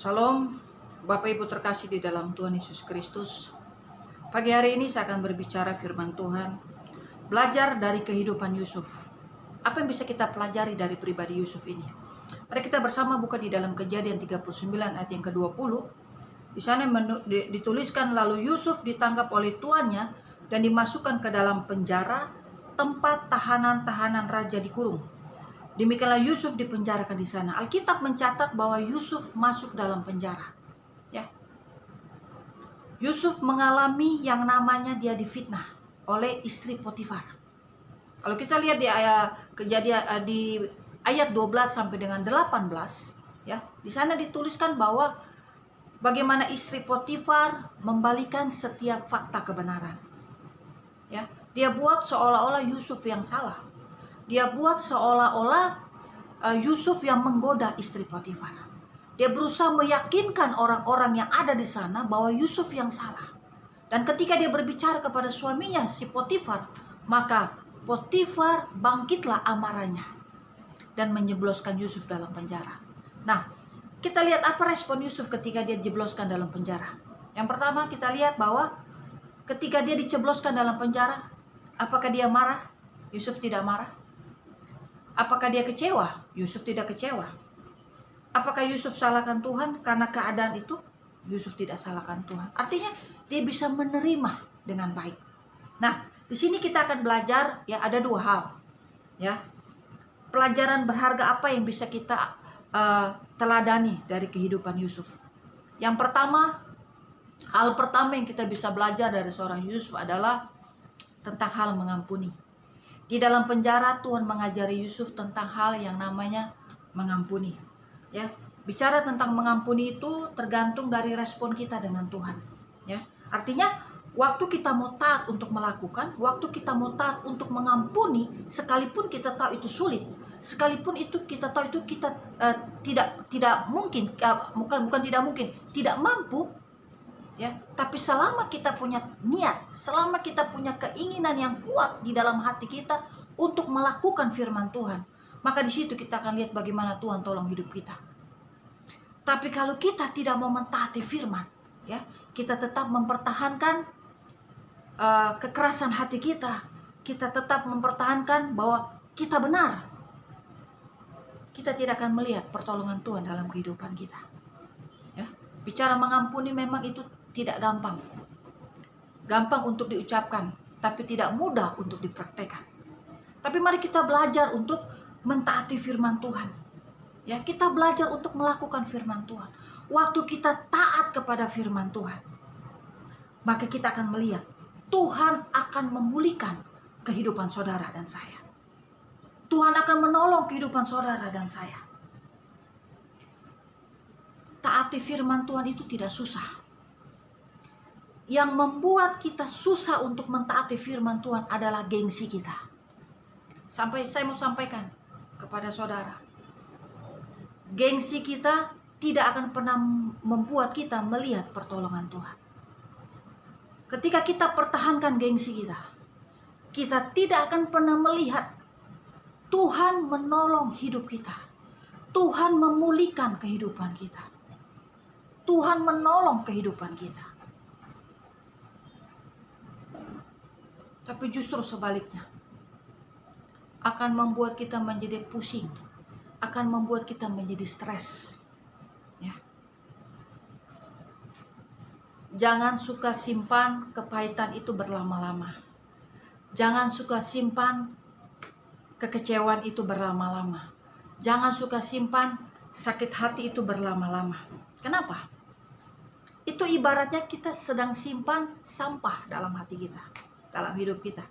Salam, Bapak Ibu terkasih di dalam Tuhan Yesus Kristus. Pagi hari ini saya akan berbicara firman Tuhan, belajar dari kehidupan Yusuf. Apa yang bisa kita pelajari dari pribadi Yusuf ini? Mari kita bersama buka di dalam Kejadian 39 ayat yang ke-20. Di sana dituliskan, lalu Yusuf ditangkap oleh tuannya dan dimasukkan ke dalam penjara, tempat tahanan-tahanan raja dikurung. Demikianlah Yusuf dipenjarakan di sana. Alkitab mencatat bahwa Yusuf masuk dalam penjara. Ya. Yusuf mengalami yang namanya dia difitnah oleh istri Potifar. Kalau kita lihat di Kejadian di ayat 12 sampai dengan 18, ya, di sana dituliskan bahwa bagaimana istri Potifar membalikan setiap fakta kebenaran. Ya, dia buat seolah-olah Yusuf yang salah. Dia buat seolah-olah Yusuf yang menggoda istri Potifar. Dia berusaha meyakinkan orang-orang yang ada di sana bahwa Yusuf yang salah. Dan ketika dia berbicara kepada suaminya, si Potifar, maka Potifar bangkitlah amarahnya dan menjebloskan Yusuf dalam penjara. Nah, kita lihat apa respon Yusuf ketika dia dijebloskan dalam penjara. Yang pertama, kita lihat bahwa ketika dia dijebloskan dalam penjara, apakah dia marah? Yusuf tidak marah. Apakah dia kecewa? Yusuf tidak kecewa. Apakah Yusuf salahkan Tuhan karena keadaan itu? Yusuf tidak salahkan Tuhan. Artinya dia bisa menerima dengan baik. Nah, di sini kita akan belajar, ya, ada dua hal, ya. Pelajaran berharga apa yang bisa kita teladani dari kehidupan Yusuf? Yang pertama, hal pertama yang kita bisa belajar dari seorang Yusuf adalah tentang hal mengampuni. Di dalam penjara Tuhan mengajari Yusuf tentang hal yang namanya mengampuni. Ya, bicara tentang mengampuni itu tergantung dari respon kita dengan Tuhan. Ya, artinya waktu kita mau taat untuk melakukan, waktu kita mau taat untuk mengampuni, sekalipun kita tahu itu sulit, sekalipun itu kita tahu itu kita tidak mungkin, bukan tidak mungkin, tidak mampu. Ya, tapi selama kita punya niat, selama kita punya keinginan yang kuat di dalam hati kita untuk melakukan firman Tuhan, maka di situ kita akan lihat bagaimana Tuhan tolong hidup kita. Tapi kalau kita tidak mau mentaati firman, ya, kita tetap mempertahankan kekerasan hati kita, kita tetap mempertahankan bahwa kita benar, kita tidak akan melihat pertolongan Tuhan dalam kehidupan kita. Ya, bicara mengampuni memang itu tidak gampang. Gampang untuk diucapkan, tapi tidak mudah untuk dipraktekkan. Tapi mari kita belajar untuk mentaati firman Tuhan. Ya, kita belajar untuk melakukan firman Tuhan. Waktu kita taat kepada firman Tuhan, maka kita akan melihat Tuhan akan memulihkan kehidupan saudara dan saya. Tuhan akan menolong kehidupan saudara dan saya. Taati firman Tuhan itu tidak susah. Yang membuat kita susah untuk mentaati firman Tuhan adalah gengsi kita. Saya mau sampaikan kepada saudara, gengsi kita tidak akan pernah membuat kita melihat pertolongan Tuhan. Ketika kita pertahankan gengsi kita, kita tidak akan pernah melihat Tuhan menolong hidup kita. Tuhan memulihkan kehidupan kita. Tuhan menolong kehidupan kita. Tapi justru sebaliknya, akan membuat kita menjadi pusing, akan membuat kita menjadi stres. Ya. Jangan suka simpan kepahitan itu berlama-lama. Jangan suka simpan kekecewaan itu berlama-lama. Jangan suka simpan sakit hati itu berlama-lama. Kenapa? Itu ibaratnya kita sedang simpan sampah dalam hati kita, dalam hidup kita.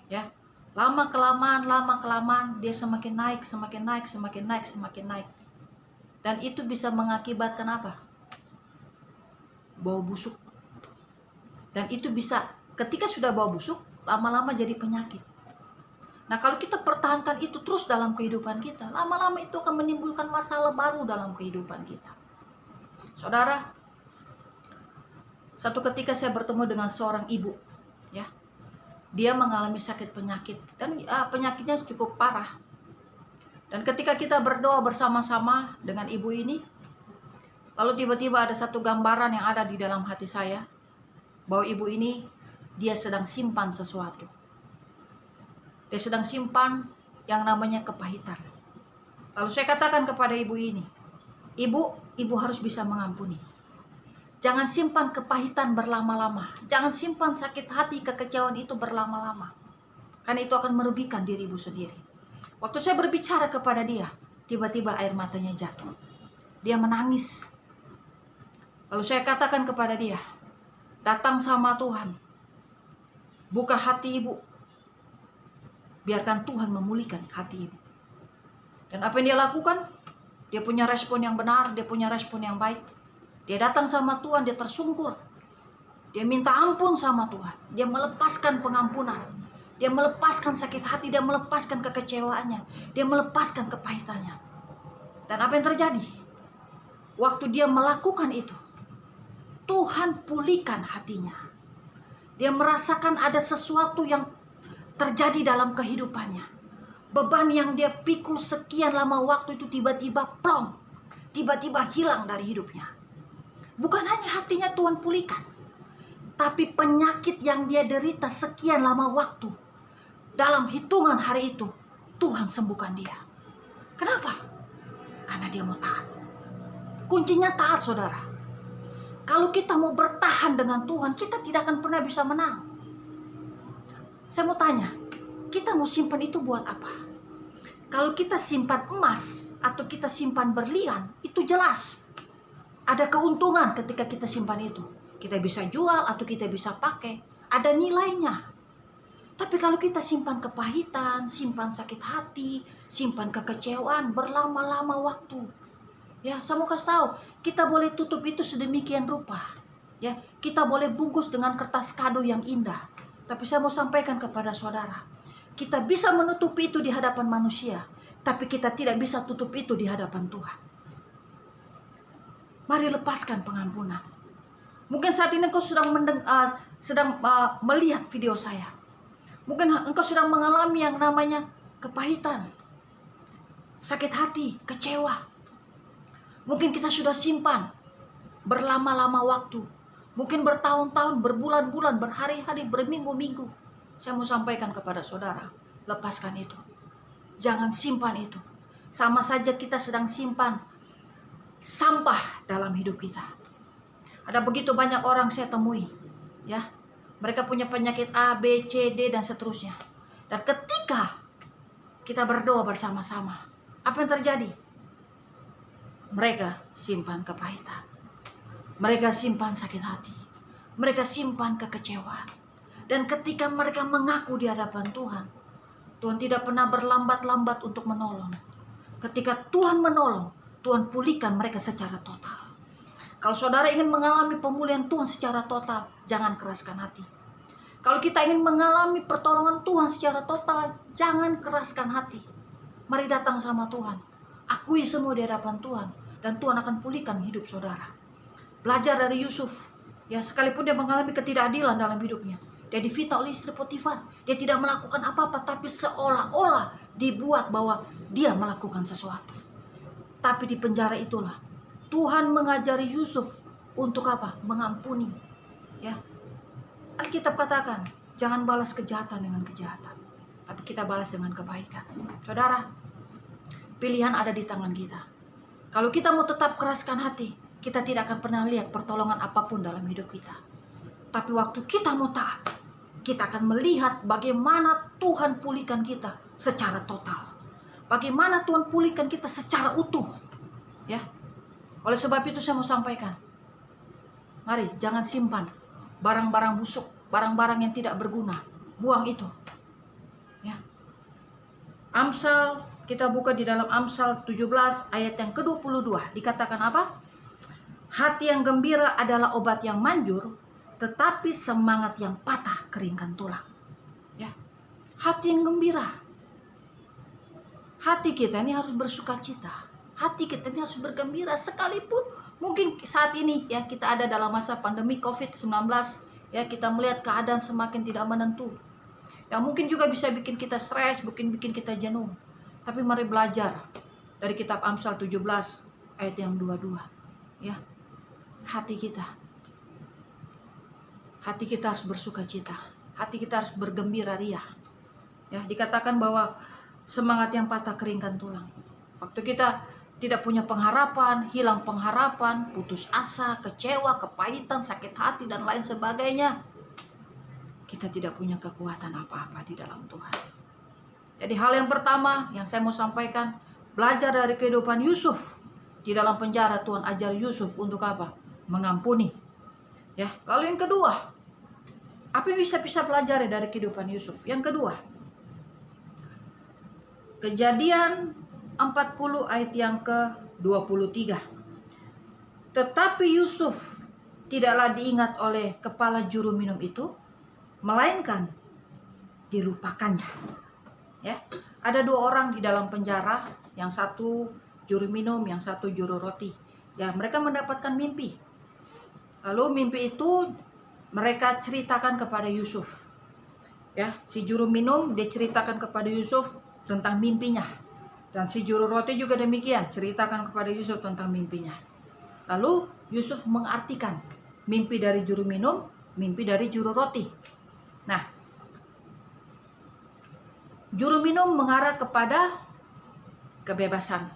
Ya, lama kelamaan dia semakin naik. Dan itu bisa mengakibatkan apa? Bau busuk. Dan itu bisa, ketika sudah bau busuk, lama-lama jadi penyakit. Nah, kalau kita pertahankan itu terus dalam kehidupan kita, lama-lama itu akan menimbulkan masalah baru dalam kehidupan kita. Saudara, satu ketika saya bertemu dengan seorang ibu, ya. Dia mengalami sakit penyakit dan penyakitnya cukup parah. Dan ketika kita berdoa bersama-sama dengan ibu ini, Lalu tiba-tiba ada satu gambaran yang ada di dalam hati saya, bahwa ibu ini dia sedang simpan sesuatu. Dia sedang simpan yang namanya kepahitan. Lalu saya katakan kepada ibu ini, ibu harus bisa mengampuni. Jangan simpan kepahitan berlama-lama. Jangan simpan sakit hati, kekecewaan itu berlama-lama. Karena itu akan merugikan diri ibu sendiri. Waktu saya berbicara kepada dia, tiba-tiba air matanya jatuh. Dia menangis. Lalu saya katakan kepada dia, datang sama Tuhan. Buka hati ibu. Biarkan Tuhan memulihkan hati ibu. Dan apa yang dia lakukan? Dia punya respon yang benar, dia punya respon yang baik. Dia datang sama Tuhan, dia tersungkur. Dia minta ampun sama Tuhan. Dia melepaskan pengampunan. Dia melepaskan sakit hati, dia melepaskan kekecewaannya. Dia melepaskan kepahitannya. Dan apa yang terjadi? Waktu dia melakukan itu, Tuhan pulihkan hatinya. Dia merasakan ada sesuatu yang terjadi dalam kehidupannya. Beban yang dia pikul sekian lama waktu itu tiba-tiba plong. Tiba-tiba hilang dari hidupnya. Bukan hanya hatinya Tuhan pulihkan, tapi penyakit yang dia derita sekian lama waktu, dalam hitungan hari itu, Tuhan sembuhkan dia. Kenapa? Karena dia mau taat. Kuncinya taat, saudara. Kalau kita mau bertahan dengan Tuhan, kita tidak akan pernah bisa menang. Saya mau tanya, kita mau simpan itu buat apa? Kalau kita simpan emas atau kita simpan berlian, itu jelas ada keuntungan ketika kita simpan itu. Kita bisa jual atau kita bisa pakai. Ada nilainya. Tapi kalau kita simpan kepahitan, simpan sakit hati, simpan kekecewaan berlama-lama waktu. Ya, saya mau kasih tahu, kita boleh tutup itu sedemikian rupa. Ya, kita boleh bungkus dengan kertas kado yang indah. Tapi saya mau sampaikan kepada saudara, kita bisa menutupi itu di hadapan manusia, tapi kita tidak bisa tutup itu di hadapan Tuhan. Mari lepaskan pengampunan. Mungkin saat ini engkau sedang melihat video saya. Mungkin engkau sedang mengalami yang namanya kepahitan, sakit hati, kecewa. Mungkin kita sudah simpan berlama-lama waktu. Mungkin bertahun-tahun, berbulan-bulan, berhari-hari, berminggu-minggu. Saya mau sampaikan kepada saudara, lepaskan itu. Jangan simpan itu. Sama saja kita sedang simpan sampah dalam hidup kita. Ada begitu banyak orang saya temui, ya. Mereka punya penyakit A, B, C, D dan seterusnya. Dan ketika kita berdoa bersama-sama, apa yang terjadi? Mereka simpan kepahitan. Mereka simpan sakit hati. Mereka simpan kekecewaan. Dan ketika mereka mengaku di hadapan Tuhan, Tuhan tidak pernah berlambat-lambat untuk menolong. Ketika Tuhan menolong, Tuhan pulihkan mereka secara total. Kalau saudara ingin mengalami pemulihan Tuhan secara total, jangan keraskan hati. Kalau kita ingin mengalami pertolongan Tuhan secara total, jangan keraskan hati. Mari datang sama Tuhan. Akui semua di hadapan Tuhan. Dan Tuhan akan pulihkan hidup saudara. Belajar dari Yusuf. Ya, sekalipun dia mengalami ketidakadilan dalam hidupnya. Dia difitnah oleh istri Potifar. Dia tidak melakukan apa-apa, tapi seolah-olah dibuat bahwa dia melakukan sesuatu. Tapi di penjara itulah Tuhan mengajari Yusuf untuk apa? Mengampuni. Ya. Alkitab katakan, jangan balas kejahatan dengan kejahatan, tapi kita balas dengan kebaikan. Saudara, pilihan ada di tangan kita. Kalau kita mau tetap keraskan hati, kita tidak akan pernah lihat pertolongan apapun dalam hidup kita. Tapi waktu kita mau taat, kita akan melihat bagaimana Tuhan pulihkan kita secara total. Bagaimana Tuhan pulihkan kita secara utuh. Ya. Oleh sebab itu saya mau sampaikan, mari jangan simpan barang-barang busuk, barang-barang yang tidak berguna. Buang itu. Ya. Amsal, kita buka di dalam Amsal 17 ayat yang ke-22. Dikatakan apa? Hati yang gembira adalah obat yang manjur, tetapi semangat yang patah keringkan tulang. Ya. Hati yang gembira. Hati kita ini harus bersuka cita. Hati kita ini harus bergembira, sekalipun mungkin saat ini ya kita ada dalam masa pandemi COVID-19, ya kita melihat keadaan semakin tidak menentu. Ya mungkin juga bisa bikin kita stres, bikin kita jenuh. Tapi mari belajar dari kitab Amsal 17 ayat yang 22. ya, hati kita. Hati kita harus bersuka cita. Hati kita harus bergembira ria. Ya, dikatakan bahwa semangat yang patah keringkan tulang. Waktu kita tidak punya pengharapan, hilang pengharapan, putus asa, kecewa, kepahitan, sakit hati, dan lain sebagainya, kita tidak punya kekuatan apa-apa di dalam Tuhan. Jadi hal yang pertama yang saya mau sampaikan, belajar dari kehidupan Yusuf. Di dalam penjara Tuhan ajar Yusuf untuk apa? Mengampuni. Ya, lalu yang kedua, apa yang bisa belajar dari kehidupan Yusuf? Yang kedua, Kejadian 40 ayat yang ke-23. Tetapi Yusuf tidaklah diingat oleh kepala juru minum itu, melainkan dilupakannya. Ya, ada 2 orang di dalam penjara, yang satu juru minum, yang satu juru roti. Ya, mereka mendapatkan mimpi. Lalu mimpi itu mereka ceritakan kepada Yusuf. Ya, si juru minum dia ceritakan kepada Yusuf tentang mimpinya. Dan si juru roti juga demikian, ceritakan kepada Yusuf tentang mimpinya. Lalu Yusuf mengartikan mimpi dari juru minum, mimpi dari juru roti. Nah, juru minum mengarah kepada kebebasan.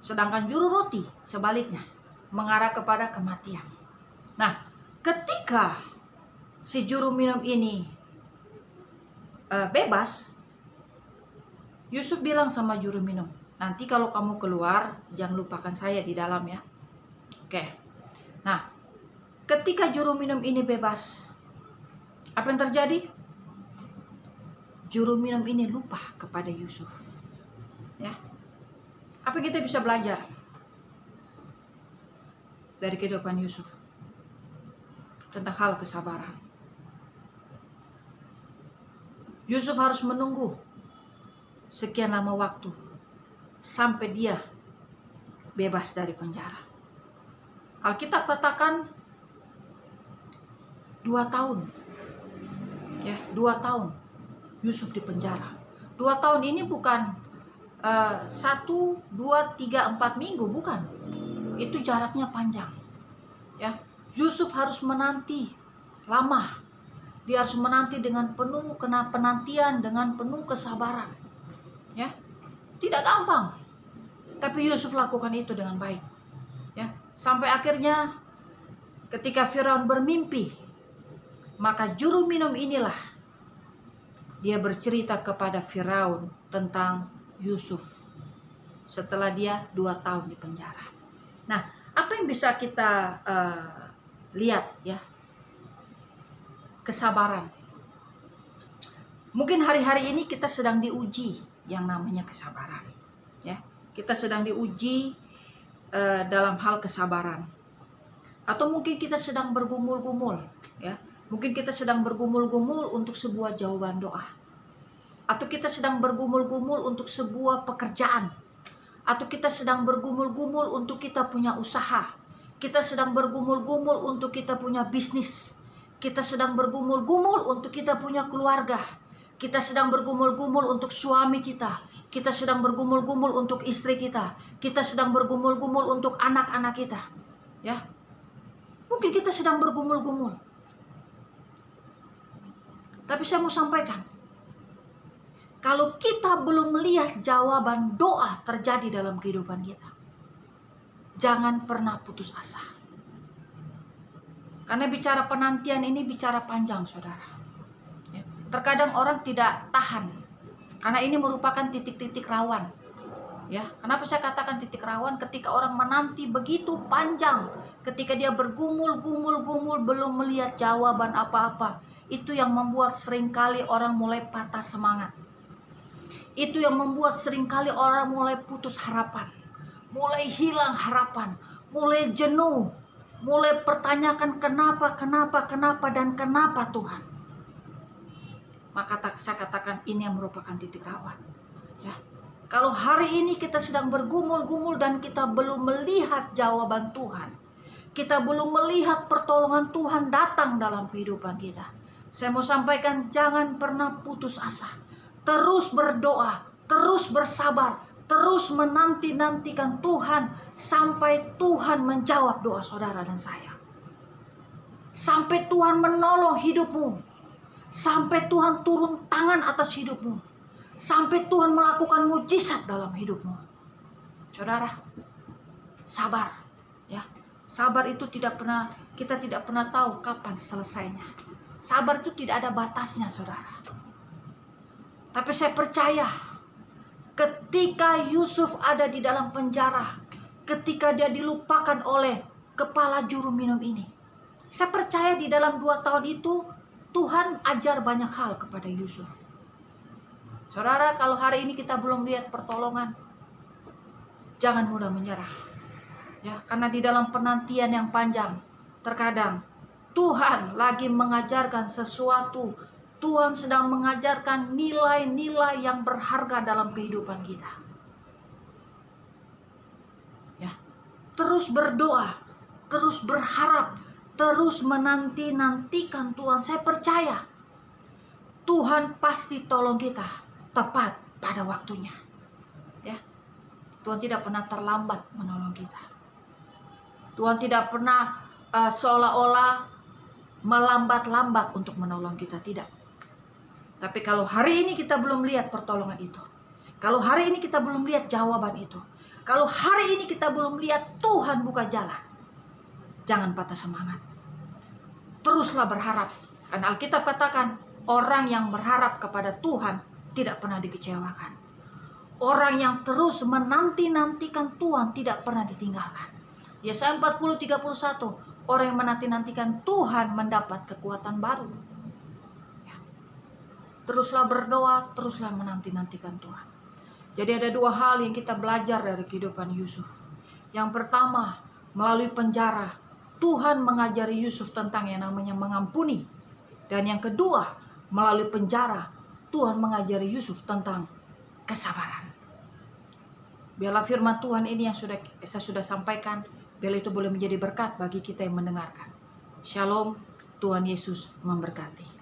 Sedangkan juru roti sebaliknya, mengarah kepada kematian. Nah, ketika si juru minum ini bebas, Yusuf bilang sama juru minum, nanti kalau kamu keluar, jangan lupakan saya di dalam ya. Oke. Nah, ketika juru minum ini bebas, apa yang terjadi? Juru minum ini lupa kepada Yusuf. Ya. Apa yang kita bisa belajar dari kehidupan Yusuf tentang hal kesabaran? Yusuf harus menunggu sekian lama waktu sampai dia bebas dari penjara. Alkitab katakan 2 tahun. Ya, 2 tahun Yusuf di penjara. 2 tahun ini bukan 1, 2, 3, 4 minggu, bukan. Itu jaraknya panjang. Ya, Yusuf harus menanti lama. Dia harus menanti dengan penuh penantian, dengan penuh kesabaran. Ya, tidak gampang. Tapi Yusuf lakukan itu dengan baik. Ya, sampai akhirnya ketika Firaun bermimpi, maka juru minum inilah dia bercerita kepada Firaun tentang Yusuf setelah dia 2 tahun di penjara. Nah, apa yang bisa kita lihat ya? Kesabaran. Mungkin hari-hari ini kita sedang diuji yang namanya kesabaran. Ya, kita sedang diuji dalam hal kesabaran. Atau mungkin kita sedang bergumul-gumul, ya. Mungkin kita sedang bergumul-gumul untuk sebuah jawaban doa. Atau kita sedang bergumul-gumul untuk sebuah pekerjaan. Atau kita sedang bergumul-gumul untuk kita punya usaha. Kita sedang bergumul-gumul untuk kita punya bisnis. Kita sedang bergumul-gumul untuk kita punya keluarga. Kita sedang bergumul-gumul untuk suami kita. Kita sedang bergumul-gumul untuk istri kita. Kita sedang bergumul-gumul untuk anak-anak kita. Ya. Mungkin kita sedang bergumul-gumul. Tapi saya mau sampaikan, kalau kita belum melihat jawaban doa terjadi dalam kehidupan kita, jangan pernah putus asa. Karena bicara penantian ini bicara panjang, saudara. Ya. Terkadang orang tidak tahan, karena ini merupakan titik-titik rawan. Ya, kenapa saya katakan titik rawan? Ketika orang menanti begitu panjang, ketika dia bergumul-gumul belum melihat jawaban apa-apa, itu yang membuat seringkali orang mulai patah semangat. Itu yang membuat seringkali orang mulai putus harapan, mulai hilang harapan, mulai jenuh, mulai pertanyakan kenapa dan kenapa Tuhan. Maka saya katakan ini yang merupakan titik rawan. Ya. Kalau hari ini kita sedang bergumul-gumul dan kita belum melihat jawaban Tuhan, kita belum melihat pertolongan Tuhan datang dalam kehidupan kita, saya mau sampaikan jangan pernah putus asa. Terus berdoa, terus bersabar, terus menanti-nantikan Tuhan sampai Tuhan menjawab doa saudara dan saya. Sampai Tuhan menolong hidupmu. Sampai Tuhan turun tangan atas hidupmu. Sampai Tuhan melakukan mujizat dalam hidupmu. Saudara, sabar ya. Sabar itu kita tidak pernah tahu kapan selesainya. Sabar itu tidak ada batasnya, saudara. Tapi saya percaya ketika Yusuf ada di dalam penjara, ketika dia dilupakan oleh kepala juru minum ini, saya percaya di dalam 2 tahun itu Tuhan ajar banyak hal kepada Yusuf. Saudara, kalau hari ini kita belum lihat pertolongan, jangan mudah menyerah. Ya, karena di dalam penantian yang panjang, terkadang Tuhan lagi mengajarkan sesuatu. Tuhan sedang mengajarkan nilai-nilai yang berharga dalam kehidupan kita. Ya, terus berdoa, terus berharap, terus menanti-nantikan Tuhan. Saya percaya Tuhan pasti tolong kita tepat pada waktunya. Ya, Tuhan tidak pernah terlambat menolong kita. Tuhan tidak pernah seolah-olah melambat-lambat untuk menolong kita, tidak. Tapi kalau hari ini kita belum lihat pertolongan itu, kalau hari ini kita belum lihat jawaban itu, kalau hari ini kita belum lihat Tuhan buka jalan, jangan patah semangat. Teruslah berharap. Karena Alkitab katakan, orang yang berharap kepada Tuhan tidak pernah dikecewakan. Orang yang terus menanti-nantikan Tuhan tidak pernah ditinggalkan. Yesaya 40:31, orang yang menanti-nantikan Tuhan mendapat kekuatan baru. Teruslah berdoa, teruslah menanti-nantikan Tuhan. Jadi ada 2 hal yang kita belajar dari kehidupan Yusuf. Yang pertama, melalui penjara, Tuhan mengajari Yusuf tentang yang namanya mengampuni. Dan yang kedua, melalui penjara, Tuhan mengajari Yusuf tentang kesabaran. Biarlah firman Tuhan ini yang saya sudah sampaikan, biarlah itu boleh menjadi berkat bagi kita yang mendengarkan. Shalom, Tuhan Yesus memberkati.